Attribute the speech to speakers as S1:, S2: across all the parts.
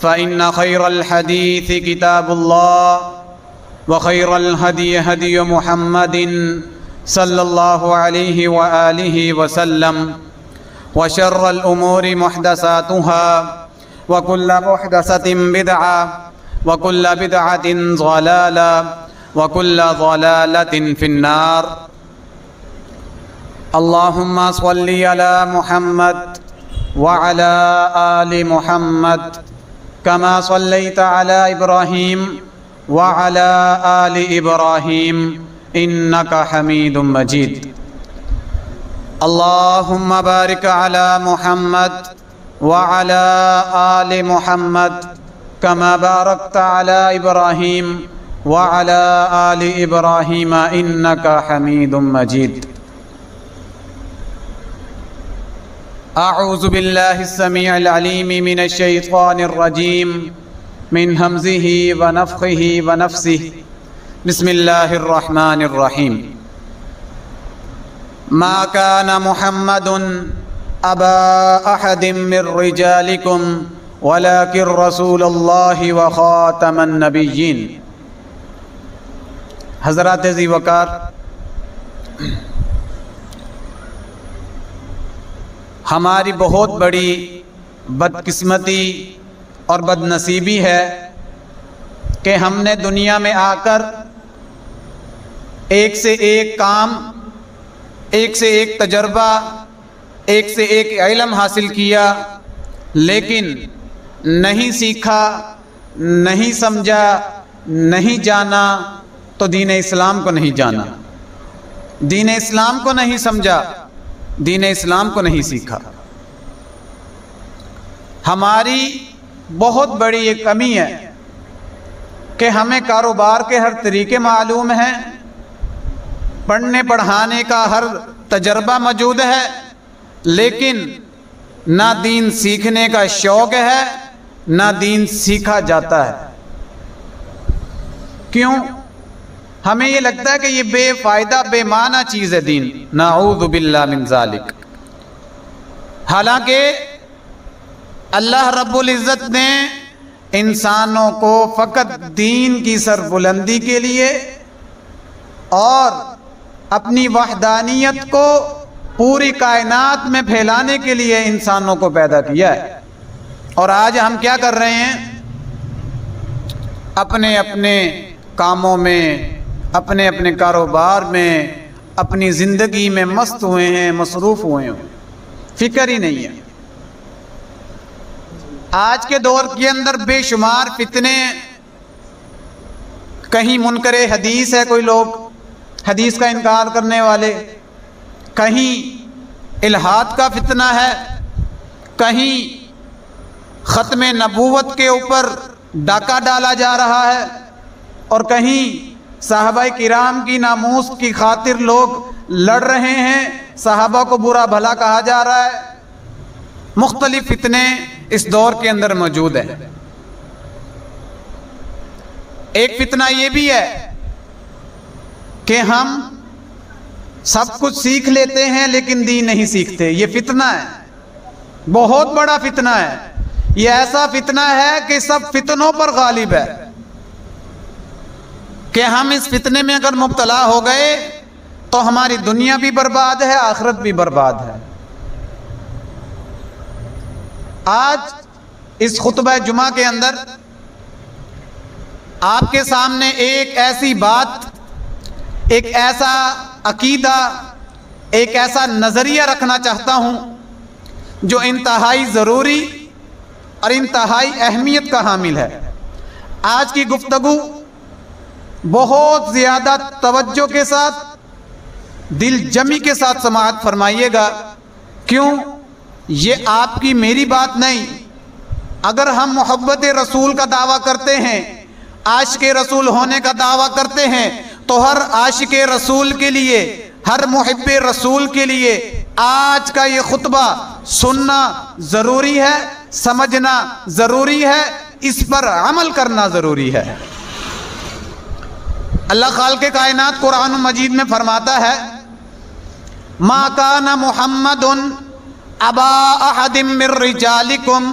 S1: فإن خير الحديث كتاب الله وخير الهدي هدي محمد صلى الله عليه وآله وسلم وشر الأمور محدثاتها وكل محدثة بدعة وكل بدعة ضلالة وكل ضلالة في النار اللهم صل على محمد وعلى آل محمد كما صليت على إبراهيم وعلى آل إبراهيم إنك حميد مجيد اللهم بارك على محمد وعلى آل محمد كما باركت على إبراهيم وعلى آل إبراهيم إنك حميد مجيد أعوذ بالله السميع العليم من الشيطان الرجيم من همزه ونفخه ونفسه بسم الله الرحمن الرحيم ما كان محمد أبا أحد من رجالكم ولكن رسول الله وخاتم النبيين حضرات ذی وقار، ہماری بہت بڑی بدقسمتی اور بد نصیبی ہے کہ ہم نے دنیا میں آ کر ایک سے ایک کام، ایک سے ایک تجربہ، ایک سے ایک علم حاصل کیا، لیکن نہیں سیکھا، نہیں سمجھا، نہیں جانا تو دین اسلام کو نہیں جانا، دین اسلام کو نہیں سمجھا، دین اسلام کو نہیں سیکھا۔ ہماری بہت بڑی یہ کمی ہے کہ ہمیں کاروبار کے ہر طریقے معلوم ہیں، پڑھنے پڑھانے کا ہر تجربہ موجود ہے، لیکن نہ دین سیکھنے کا شوق ہے، نہ دین سیکھا جاتا ہے۔ کیوں؟ ہمیں یہ لگتا ہے کہ یہ بے فائدہ بے معنی چیز ہے دین، نعوذ باللہ من ذالک۔ حالانکہ اللہ رب العزت نے انسانوں کو فقط دین کی سربلندی کے لیے اور اپنی وحدانیت کو پوری کائنات میں پھیلانے کے لیے انسانوں کو پیدا کیا ہے، اور آج ہم کیا کر رہے ہیں؟ اپنے اپنے کاموں میں، اپنے اپنے کاروبار میں، اپنی زندگی میں مست ہوئے ہیں، مصروف ہوئے ہیں، فکر ہی نہیں ہے۔ آج کے دور کے اندر بے شمار فتنے، کہیں منکر حدیث ہے، کوئی لوگ حدیث کا انکار کرنے والے، کہیں الحاد کا فتنہ ہے، کہیں ختم نبوت کے اوپر ڈاکہ ڈالا جا رہا ہے، اور کہیں صحابہ کرام کی ناموس کی خاطر لوگ لڑ رہے ہیں، صحابہ کو برا بھلا کہا جا رہا ہے۔ مختلف فتنے اس دور کے اندر موجود ہیں۔ ایک فتنہ یہ بھی ہے کہ ہم سب کچھ سیکھ لیتے ہیں لیکن دین نہیں سیکھتے، یہ فتنہ ہے، بہت بڑا فتنہ ہے۔ یہ ایسا فتنہ ہے کہ سب فتنوں پر غالب ہے، کہ ہم اس فتنے میں اگر مبتلا ہو گئے تو ہماری دنیا بھی برباد ہے، آخرت بھی برباد ہے۔ آج اس خطبہ جمعہ کے اندر آپ کے سامنے ایک ایسی بات، ایک ایسا عقیدہ، ایک ایسا نظریہ رکھنا چاہتا ہوں جو انتہائی ضروری اور انتہائی اہمیت کا حامل ہے۔ آج کی گفتگو بہت زیادہ توجہ کے ساتھ، دل جمی کے ساتھ سماعت فرمائیے گا۔ کیوں؟ یہ آپ کی میری بات نہیں۔ اگر ہم محبت رسول کا دعویٰ کرتے ہیں، عاشق رسول ہونے کا دعویٰ کرتے ہیں، تو ہر عاشق رسول کے لیے، ہر محب رسول کے لیے آج کا یہ خطبہ سننا ضروری ہے، سمجھنا ضروری ہے، اس پر عمل کرنا ضروری ہے۔ اللہ خالق کائنات قرآن مجید میں فرماتا ہے، ما کان محمد ابا احد من رجالکم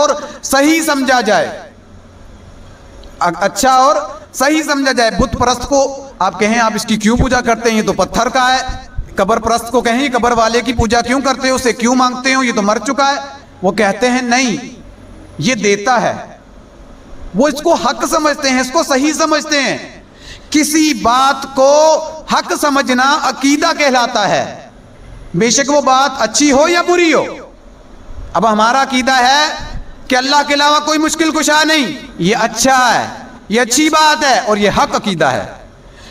S1: اور صحیح سمجھا جائے، اچھا اور صحیح سمجھا جائے۔ بت پرست کو آپ کہیں آپ اس کی کیوں پوجا کرتے ہیں، یہ تو پتھر کا ہے۔ قبر پرست کو کہیں قبر والے کی پوجا کیوں کرتے ہو، اسے کیوں مانگتے ہو، یہ تو مر چکا ہے۔ وہ کہتے ہیں نہیں، یہ دیتا ہے۔ وہ اس کو حق سمجھتے ہیں، اس کو صحیح سمجھتے ہیں۔ کسی بات کو حق سمجھنا عقیدہ کہلاتا ہے، بے شک وہ بات اچھی ہو یا بری ہو۔ اب ہمارا عقیدہ ہے کہ اللہ کے علاوہ کوئی مشکل کشا نہیں، یہ اچھا ہے، یہ اچھی بات ہے اور یہ حق عقیدہ ہے۔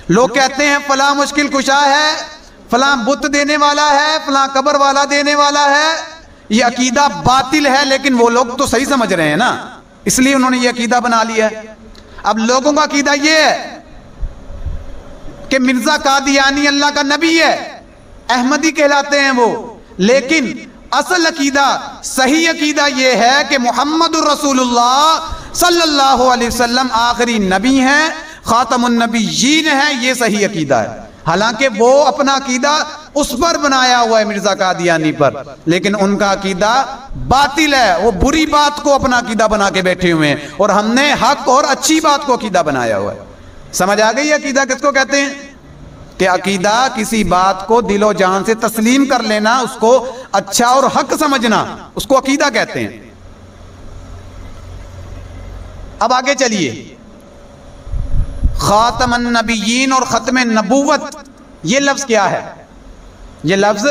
S1: لوگ کہتے ہیں فلاں مشکل کشا ہے، فلاں بت دینے والا ہے، فلاں قبر والا دینے والا ہے، یہ عقیدہ باطل ہے، لیکن وہ لوگ تو صحیح سمجھ رہے ہیں نا، اس لیے انہوں نے یہ عقیدہ بنا لیا ہے۔ اب لوگوں کا عقیدہ یہ ہے کہ مرزا قادیانی اللہ کا نبی ہے، احمدی کہلاتے ہیں وہ، لیکن اصل عقیدہ، صحیح عقیدہ یہ ہے کہ محمد الرسول اللہ صلی اللہ علیہ وسلم آخری نبی ہیں، خاتم النبیین ہیں، یہ صحیح عقیدہ ہے۔ حالانکہ وہ اپنا عقیدہ اس پر بنایا ہوا ہے، مرزا قادیانی پر، لیکن ان کا عقیدہ باطل ہے، وہ بری بات کو اپنا عقیدہ بنا کے بیٹھے ہوئے ہیں، اور ہم نے حق اور اچھی بات کو عقیدہ بنایا ہوا ہے۔ سمجھ آ گئی عقیدہ کس کو کہتے ہیں؟ کہ عقیدہ کسی بات کو دل و جان سے تسلیم کر لینا، اس کو اچھا اور حق سمجھنا، اس کو عقیدہ کہتے ہیں۔ اب آگے چلیے، خاتم النبیین اور ختم نبوت، یہ لفظ کیا ہے؟ یہ لفظ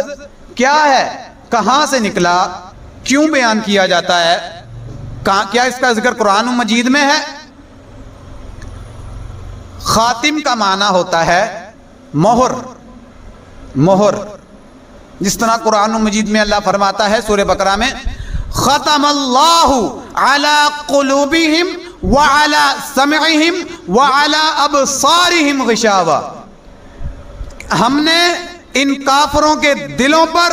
S1: کیا ہے؟ کہاں سے نکلا؟ کیوں بیان کیا جاتا ہے؟ کیا اس کا ذکر قرآن مجید میں ہے؟ خاتم کا معنی ہوتا ہے مہر، مہر، جس طرح قرآن مجید میں اللہ فرماتا ہے سورہ بقرہ میں، ختم اللہ علی قلوبہم وعلی سمعہم وعلی ابصارہم غشاوہ، ہم نے ان کافروں کے دلوں پر،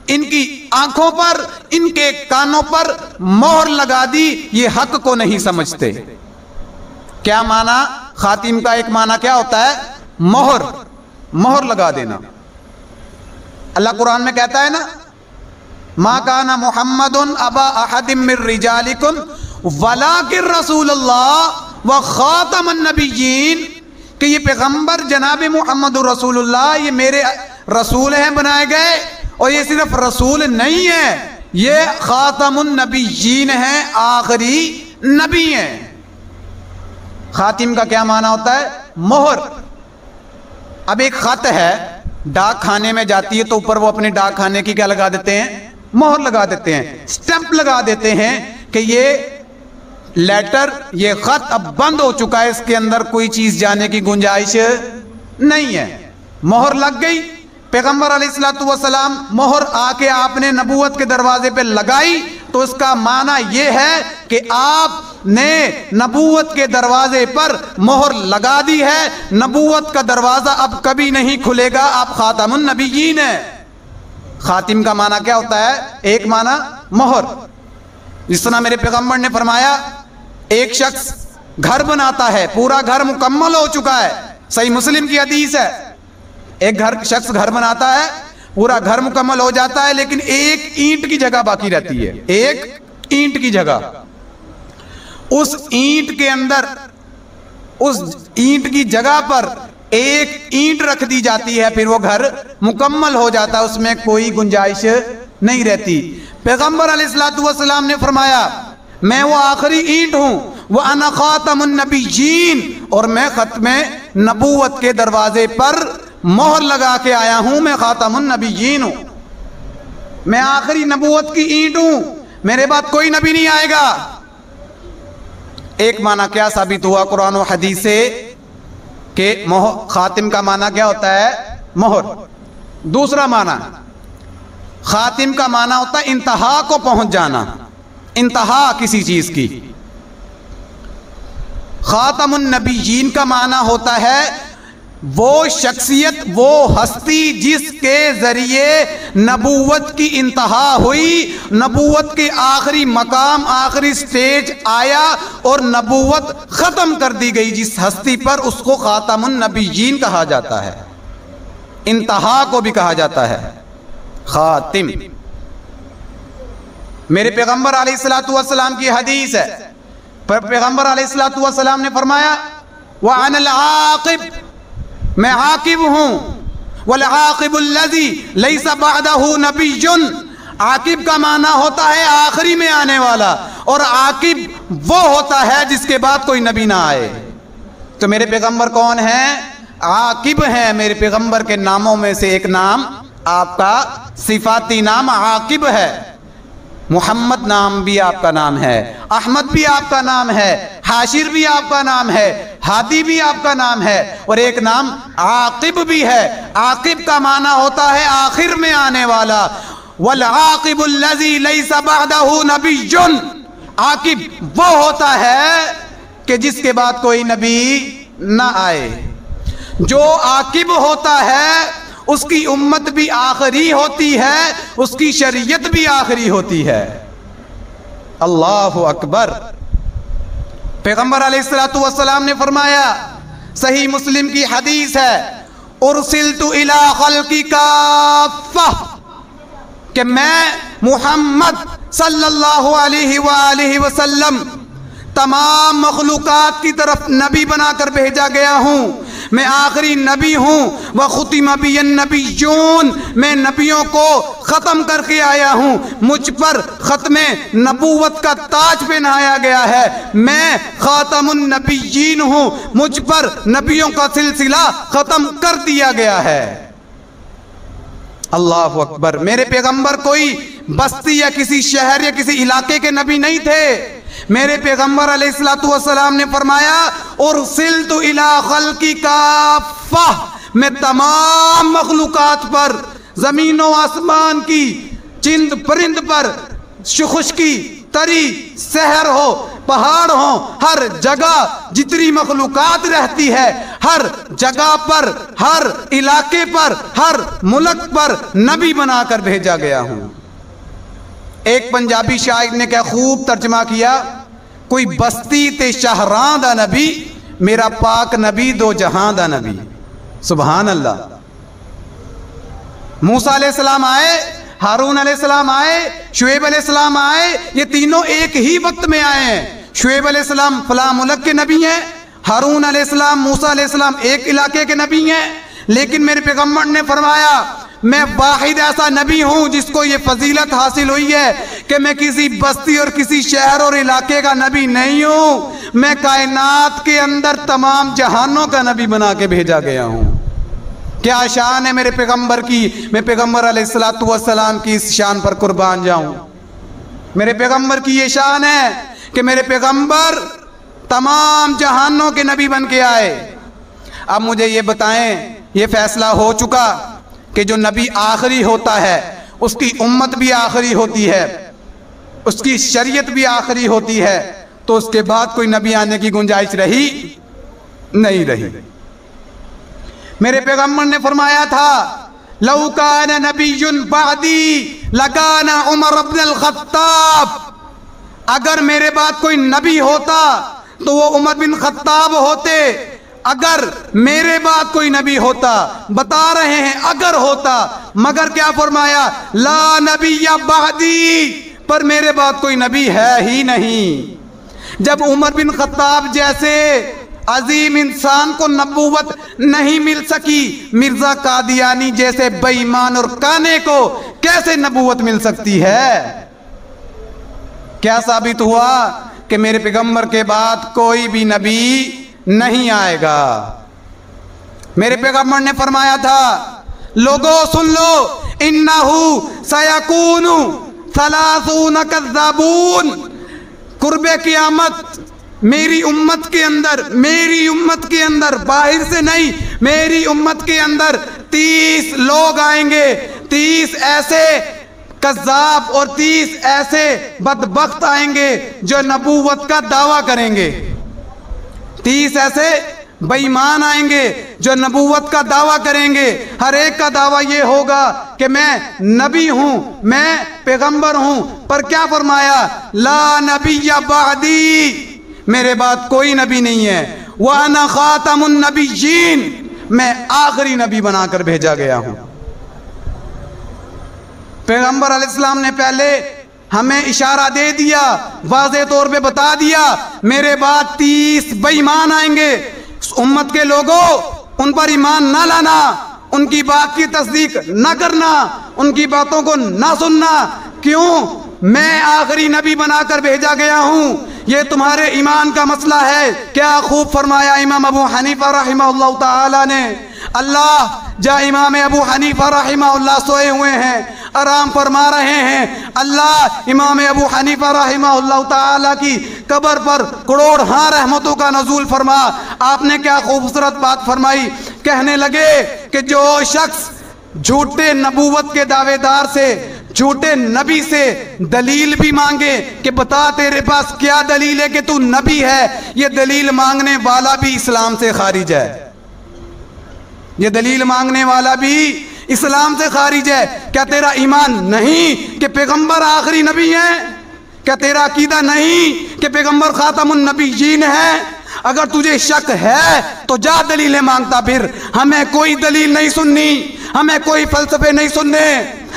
S1: ان کی آنکھوں پر، ان کے کانوں پر مہر لگا دی، یہ حق کو نہیں سمجھتے۔ کیا معنی؟ خاتم کا ایک معنی کیا ہوتا ہے؟ مہر، مہر لگا دینا۔ اللہ قرآن میں کہتا ہے نا، ما کان محمد ابا احد من رجالکم ولکن رسول اللہ وخاتم النبیین، کہ یہ پیغمبر جناب محمد رسول اللہ، یہ میرے رسول ہیں بنائے گئے، اور یہ صرف رسول نہیں ہے، یہ خاتم النبیین ہیں، آخری نبی ہیں۔ خاتم کا کیا معنی ہوتا ہے؟ مہر۔ اب ایک خط ہے، ڈاک خانے میں جاتی ہے تو اوپر وہ اپنے ڈاک خانے کی کیا لگا دیتے ہیں؟ مہر لگا دیتے ہیں، سٹیمپ لگا دیتے ہیں کہ یہ لیٹر، یہ خط اب بند ہو چکا ہے، اس کے اندر کوئی چیز جانے کی گنجائش نہیں ہے۔ مہر لگ گئی، پیغمبر علیہ الصلوۃ والسلام مہر آ کے آپ نے نبوت کے دروازے پہ لگائی، تو اس کا معنی یہ ہے کہ آپ نے نبوت کے دروازے پر مہر لگا دی ہے، نبوت کا دروازہ اب کبھی نہیں کھلے گا، آپ خاتم النبیین ہیں۔ خاتم کا معنی کیا ہوتا ہے؟ ایک معنی مہر، جس طرح میرے پیغمبر نے فرمایا، ایک شخص گھر بناتا ہے، پورا گھر مکمل ہو چکا ہے، صحیح مسلم کی حدیث ہے، ایک شخص گھر بناتا ہے، پورا گھر مکمل ہو جاتا ہے، لیکن ایک اینٹ کی جگہ باقی رہتی ہے، ایک اینٹ کی جگہ، اس اینٹ کے اندر، اس اینٹ کی جگہ پر ایک اینٹ رکھ دی جاتی ہے، پھر وہ گھر مکمل ہو جاتا ہے، اس میں کوئی گنجائش نہیں رہتی۔ پیغمبر علیہ الصلوۃ والسلام نے فرمایا، میں وہ آخری اینٹ ہوں، وَأَنَا خَاتَمُ النَّبِيِّينَ، اور میں ختم نبوت کے دروازے پر مہر لگا کے آیا ہوں، میں خاتم النبیین ہوں، میں آخری نبوت کی اینٹ ہوں، میرے بعد کوئی نبی نہیں آئے گا۔ ایک معنی کیا ثابت ہوا قرآن و حدیث سے کہ خاتم کا معنی کیا ہوتا ہے؟ مہر۔ دوسرا معنی، خاتم کا معنی ہوتا ہے انتہا کو پہنچ جانا، انتہا کسی چیز کی۔ خاتم النبیین کا معنی ہوتا ہے وہ شخصیت، وہ ہستی جس کے ذریعے نبوت کی انتہا ہوئی، نبوت کے آخری مقام، آخری سٹیج آیا اور نبوت ختم کر دی گئی، جس ہستی پر اس کو خاتم النبیین کہا جاتا ہے، انتہا کو بھی کہا جاتا ہے خاتم۔ میرے پیغمبر علیہ الصلوۃ والسلام کی حدیث ہے، پیغمبر علیہ الصلوۃ والسلام نے فرمایا وَأَنَا الْعَاقِبُ، میں عاقب ہوں، وَالْعَاقِبُ الَّذِي لَيْسَ بَعْدَهُ نَبِيٌّ، عاقب کا معنی ہوتا ہے آخری میں آنے والا، اور عاقب وہ ہوتا ہے جس کے بعد کوئی نبی نہ آئے۔ تو میرے پیغمبر کون ہیں؟ عاقب ہیں۔ میرے پیغمبر کے ناموں میں سے ایک نام آپ کا صفاتی نام عاقب ہے۔ محمد نام بھی آپ کا نام ہے، احمد بھی آپ کا نام ہے، حاشر بھی آپ کا نام ہے، ہادی بھی آپ کا نام ہے، اور ایک نام عاقب بھی ہے۔ عاقب کا معنی ہوتا ہے آخر میں آنے والا۔ وَالْعَاقِبُ الَّذِي لَيْسَ بَعْدَهُ نَبِيٌّ، عاقب وہ ہوتا ہے کہ جس کے بعد کوئی نبی نہ آئے۔ جو عاقب ہوتا ہے اس کی امت بھی آخری ہوتی ہے، اس کی شریعت بھی آخری ہوتی ہے۔ اللہ اکبر۔ پیغمبر علیہ الصلوۃ والسلام نے فرمایا، صحیح مسلم کی حدیث ہے، ارسلت الی خلق کافہ، کہ میں محمد صلی اللہ علیہ وآلہ وسلم تمام مخلوقات کی طرف نبی بنا کر بھیجا گیا ہوں، میں آخری نبی ہوں۔ وَخُتِمَ بِيَ النَّبِيُّونَ، میں نبیوں کو ختم کر کے آیا ہوں، مجھ پر ختم نبوت کا تاج پہنایا گیا ہے، میں خاتم النبیین ہوں، مجھ پر نبیوں کا سلسلہ ختم کر دیا گیا ہے۔ اللہ اکبر۔ میرے پیغمبر کوئی بستی یا کسی شہر یا کسی علاقے کے نبی نہیں تھے۔ میرے پیغمبر علیہ الصلوۃ والسلام نے فرمایا ارسلت الی خلق کافہ، میں تمام مخلوقات پر، زمین و آسمان کی، چند پرند پر، خشکی تری، شہر ہو، پہاڑ ہوں، ہر جگہ جتنی مخلوقات رہتی ہے، ہر جگہ پر، ہر علاقے پر، ہر ملک پر نبی بنا کر بھیجا گیا ہوں۔ ایک پنجابی شاعر نے کیا خوب ترجمہ کیا، کوئی بستی تے شہراں دا نبی، میرا پاک نبی دو جہاں دا نبی۔ سبحان اللہ۔ موسیٰ علیہ السلام آئے، ہارون علیہ السلام آئے، شعیب علیہ السلام آئے، یہ تینوں ایک ہی وقت میں آئے ہیں۔ شعیب علیہ السلام فلاں ملک کے نبی ہیں، ہارون علیہ السلام، موسیٰ علیہ السلام ایک علاقے کے نبی ہیں، لیکن میرے پیغمبر نے فرمایا میں واحد ایسا نبی ہوں جس کو یہ فضیلت حاصل ہوئی ہے کہ میں کسی بستی اور کسی شہر اور علاقے کا نبی نہیں ہوں، میں کائنات کے اندر تمام جہانوں کا نبی بنا کے بھیجا گیا ہوں۔ کیا شان ہے میرے پیغمبر کی، میں پیغمبر علیہ الصلوۃ والسلام کی اس شان پر قربان جاؤں۔ میرے پیغمبر کی یہ شان ہے کہ میرے پیغمبر تمام جہانوں کے نبی بن کے آئے۔ اب مجھے یہ بتائیں، یہ فیصلہ ہو چکا کہ جو نبی آخری ہوتا ہے اس کی امت بھی آخری ہوتی ہے، اس کی شریعت بھی آخری ہوتی ہے، تو اس کے بعد کوئی نبی آنے کی گنجائش رہی نہیں رہی۔ میرے پیغمبر نے فرمایا تھا لَوْ كَانَ نَبِيٌّ بَعْدِي لَكَانَ عُمَرُ بْنُ الْخَطَّابِ، اگر میرے بعد کوئی نبی ہوتا تو وہ عمر بن خطاب ہوتے۔ اگر میرے بعد کوئی نبی ہوتا، بتا رہے ہیں اگر ہوتا، مگر کیا فرمایا لا نبی بعدی، پر میرے بعد کوئی نبی ہے ہی نہیں۔ جب عمر بن خطاب جیسے عظیم انسان کو نبوت نہیں مل سکی، مرزا قادیانی جیسے بے ایمان اور کانے کو کیسے نبوت مل سکتی ہے؟ کیا ثابت ہوا کہ میرے پیغمبر کے بعد کوئی بھی نبی نہیں آئے گا۔ میرے پیغمبر نے فرمایا تھا لوگوں سن لو انہو سیکون ثلاثون کذابون، قرب قیامت میری امت کے اندر باہر سے نہیں، میری امت کے اندر 30 لوگ آئیں گے، 30 ایسے کذاب اور 30 ایسے بدبخت آئیں گے جو نبوت کا دعویٰ کریں گے، 30 ایسے بے ایمان آئیں گے جو نبوت کا دعویٰ کریں گے۔ ہر ایک کا دعویٰ یہ ہوگا کہ میں نبی ہوں، میں پیغمبر ہوں، پر کیا فرمایا لا نبی بعدی، میرے بعد کوئی نبی نہیں ہے، وَأَنَا خَاتَمُ النَّبِيِّينَ، میں آخری نبی بنا کر بھیجا گیا ہوں۔ پیغمبر علیہ السلام نے پہلے ہمیں اشارہ دے دیا، واضح طور پہ بتا دیا، میرے بعد 30 بے ایمان آئیں گے، امت کے لوگوں ان پر ایمان نہ لانا، ان کی بات کی تصدیق نہ کرنا، ان کی باتوں کو نہ سننا، کیوں؟ میں آخری نبی بنا کر بھیجا گیا ہوں، یہ تمہارے ایمان کا مسئلہ ہے۔ کیا خوب فرمایا امام ابو حنیفہ رحمہ اللہ تعالی نے۔ اللہ جا امام ابو حنیفہ رحمہ اللہ سوئے ہوئے ہیں، آرام فرما رہے ہیں، اللہ امام ابو حنیفہ رحمہ اللہ تعالی کی قبر پر کروڑ ہاں رحمتوں کا نزول فرما۔ آپ نے کیا خوبصورت بات فرمائی، کہنے لگے کہ جو شخص جھوٹے نبوت کے دعوے دار سے، جھوٹے نبی سے دلیل بھی مانگے کہ بتا تیرے پاس کیا دلیل ہے کہ تو نبی ہے، یہ دلیل مانگنے والا بھی اسلام سے خارج ہے، یہ دلیل مانگنے والا بھی اسلام سے خارج ہے۔ کیا تیرا ایمان نہیں کہ پیغمبر آخری نبی ہیں؟ کیا تیرا عقیدہ نہیں کہ پیغمبر خاتم النبیین ہے؟ اگر تجھے شک ہے تو جا دلیلیں مانگتا پھر۔ ہمیں کوئی دلیل نہیں سننی، ہمیں کوئی فلسفے نہیں سننے،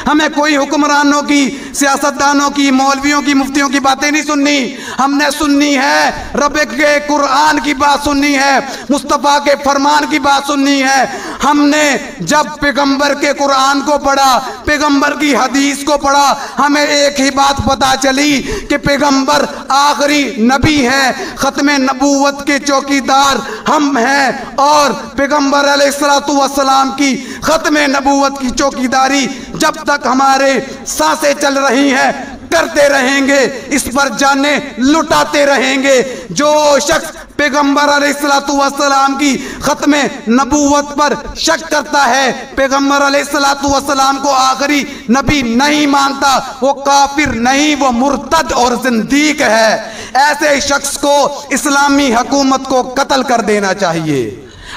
S1: ہمیں کوئی حکمرانوں کی، سیاستدانوں کی، مولویوں کی، مفتیوں کی باتیں نہیں سننی، ہم نے سننی ہے رب کے قرآن کی بات سننی ہے، مصطفیٰ کے فرمان کی بات سننی ہے۔ ہم نے جب پیغمبر کے قرآن کو پڑھا، پیغمبر کی حدیث کو پڑھا، ہمیں ایک ہی بات پتا چلی کہ پیغمبر آخری نبی ہے، ختم نبوت کے چوکیدار ہم ہیں، اور پیغمبر علیہ السلام کی ختم نبوت کی چوکیداری جب تک ہمارے سانسیں چل رہی ہیں کرتے رہیں گے، اس پر جانیں لٹاتے رہیں گے۔ جو شخص پیغمبر علیہ السلام کی ختم نبوت پر شک کرتا ہے، پیغمبر علیہ السلام کو آخری نبی نہیں مانتا، وہ کافر نہیں، وہ مرتد اور زندیق ہے۔ ایسے شخص کو اسلامی حکومت کو قتل کر دینا چاہیے۔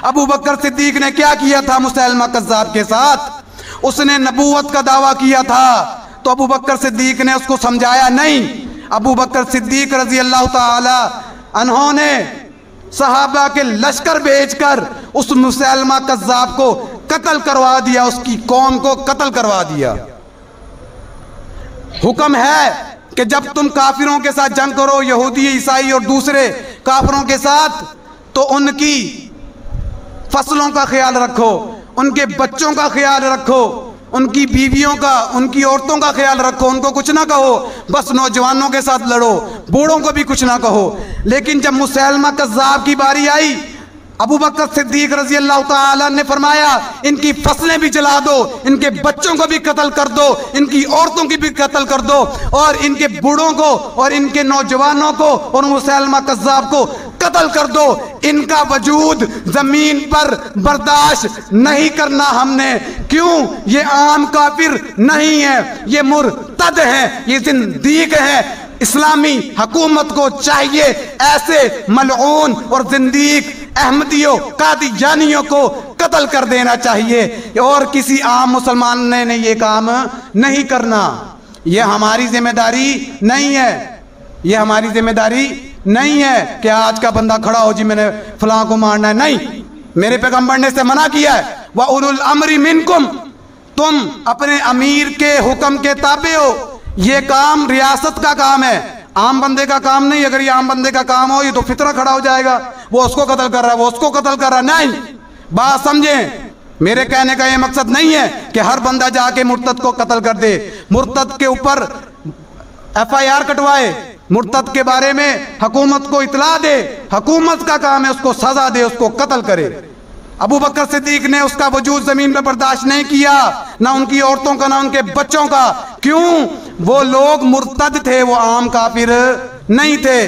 S1: ابو بکر صدیق نے کیا کیا تھا مسیلمہ کذاب کے ساتھ؟ اس نے نبوت کا دعویٰ کیا تھا، تو ابو بکر صدیق نے اس کو سمجھایا نہیں۔ ابو بکر صدیق رضی اللہ تعالی عنہ نے صحابہ کے لشکر بھیج کر اس مسیلمہ کذاب کو قتل کروا دیا، اس کی قوم کو قتل کروا دیا۔ حکم ہے کہ جب تم کافروں کے ساتھ جنگ کرو، یہودی، عیسائی اور دوسرے کافروں کے ساتھ، تو ان کی فصلوں کا خیال رکھو، ان کے بچوں کا خیال رکھو، ان کی بیویوں کا، ان کی عورتوں کا خیال رکھو، ان کو کچھ نہ کہو، بس نوجوانوں کے ساتھ لڑو، بوڑھوں کو بھی کچھ نہ کہو۔ لیکن جب مسیلمہ کذاب کی باری آئی، ابو بکر صدیق رضی اللہ تعالیٰ نے فرمایا ان کی فصلیں بھی جلا دو، ان کے بچوں کو بھی قتل کر دو، ان کی عورتوں کی بھی قتل کر دو، اور ان کے بوڑھوں کو اور ان کے نوجوانوں کو اور مسیلمہ کذاب کو قتل کر دو۔ ان کا وجود زمین پر برداشت نہیں کرنا ہم نے۔ کیوں؟ یہ عام کافر نہیں ہے، یہ مرتد ہیں، یہ زندیق ہیں۔ اسلامی حکومت کو چاہیے ایسے ملعون اور زندیق احمدیوں، قادیانیوں کو قتل کر دینا چاہیے، اور کسی عام مسلمان نے یہ کام نہیں کرنا۔ یہ ہماری ذمہ داری نہیں ہے، یہ ہماری ذمہ داری نہیں ہے کہ آج کا بندہ کھڑا ہو جی میں نے فلاں کو مارنا ہے۔ نہیں، میرے پیغمبر نے سے منع کیا ہے، وَأُولُو الْأَمْرِ مِنْكُمْ، تم اپنے امیر کے حکم کے تابع ہو۔ یہ کام ریاست کا کام ہے، عام بندے کا کام نہیں۔ اگر یہ عام بندے کا کام ہو، یہ تو فطرہ کھڑا ہو جائے گا، وہ اس کو قتل کر رہا ہے، وہ اس کو قتل کر رہا ہے۔ نہیں، بات سمجھیں، میرے کہنے کا یہ مقصد نہیں ہے کہ ہر بندہ جا کے مرتد کو قتل کر دے، مرتد کے اوپر FIR کٹوائے، مرتد کے بارے میں حکومت کو اطلاع دے، حکومت کا کام ہے اس کو سزا دے، اس کو قتل کرے۔ ابو بکر صدیق نے اس کا وجود زمین پہ برداشت نہیں کیا، نہ ان کی عورتوں کا، نہ ان کے بچوں کا۔ کیوں؟ وہ لوگ مرتد تھے، وہ عام کافر نہیں تھے۔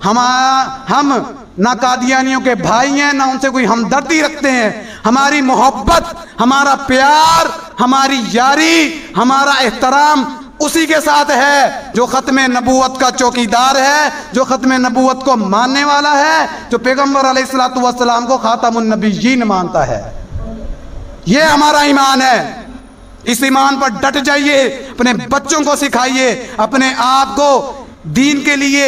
S1: ہم نہ قادیانیوں کے بھائی ہیں، نہ ان سے کوئی ہمدردی رکھتے ہیں۔ ہماری محبت، ہمارا پیار، ہماری یاری، ہمارا احترام اسی کے ساتھ ہے جو ختم نبوت کا چوکیدار ہے، جو ختم نبوت کو ماننے والا ہے، جو پیغمبر علیہ السلام کو خاتم النبیین مانتا ہے۔ یہ ہمارا ایمان ہے، اس ایمان پر ڈٹ جائیے، اپنے بچوں کو سکھائیے، اپنے آپ کو دین کے لیے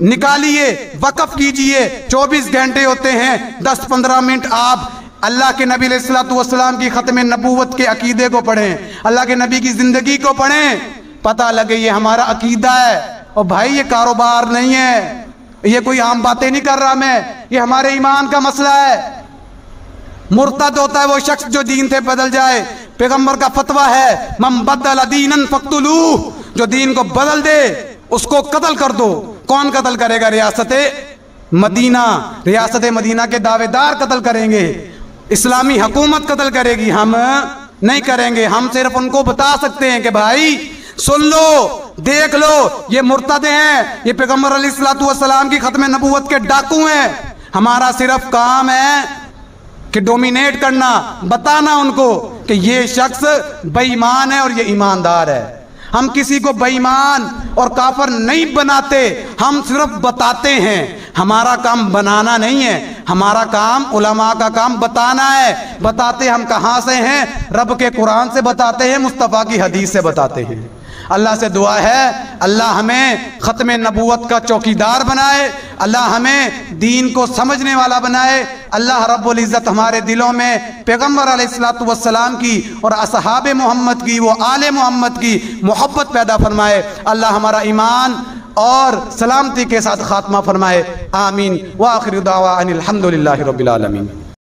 S1: نکالیے، وقف کیجئے۔ 24 گھنٹے ہوتے ہیں، 10-15 منٹ آپ اللہ کے نبی علیہ السلام کی ختم نبوت کے عقیدے کو پڑھیں، اللہ کے نبی کی زندگی کو پڑھیں، پتہ لگے یہ ہمارا عقیدہ ہے. اور بھائی یہ کاروبار نہیں ہے, یہ کوئی عام باتیں نہیں کر رہا میں, یہ ہمارے ایمان کا مسئلہ ہے. مرتد ہوتا ہے وہ شخص جو دین سے بدل جائے. پیغمبر کا فتویٰ ہے من بدل دینا فاقتلوہ, جو دین کو بدل دے اس کو قتل کر دو. کون قتل کرے گا؟ ریاست مدینہ, ریاست مدینہ کے دعوے دار قتل کریں گے, اسلامی حکومت قتل کرے گی, ہم نہیں کریں گے. ہم صرف ان کو بتا سکتے ہیں کہ بھائی سن لو, دیکھ لو, یہ مرتد ہیں, یہ پیغمبر علیہ السلام کی ختم نبوت کے ڈاکو ہیں. ہمارا صرف کام ہے کہ ڈومینیٹ کرنا, بتانا ان کو کہ یہ شخص بے ایمان ہے اور یہ ایماندار ہے. ہم کسی کو بے ایمان اور کافر نہیں بناتے, ہم صرف بتاتے ہیں. ہمارا کام بنانا نہیں ہے, ہمارا کام علماء کا کام بتانا ہے. بتاتے ہم کہاں سے ہیں؟ رب کے قرآن سے بتاتے ہیں, مصطفیٰ کی حدیث سے بتاتے ہیں. اللہ سے دعا ہے اللہ ہمیں ختم نبوت کا چوکیدار بنائے, اللہ ہمیں دین کو سمجھنے والا بنائے. اللہ رب العزت ہمارے دلوں میں پیغمبر علیہ السلام کی اور اصحاب محمد کی, وہ آل محمد کی محبت پیدا فرمائے. اللہ ہمارا ایمان اور سلامتی کے ساتھ خاتمہ فرمائے. آمین. وآخر دعوانا الحمدللہ رب العالمین.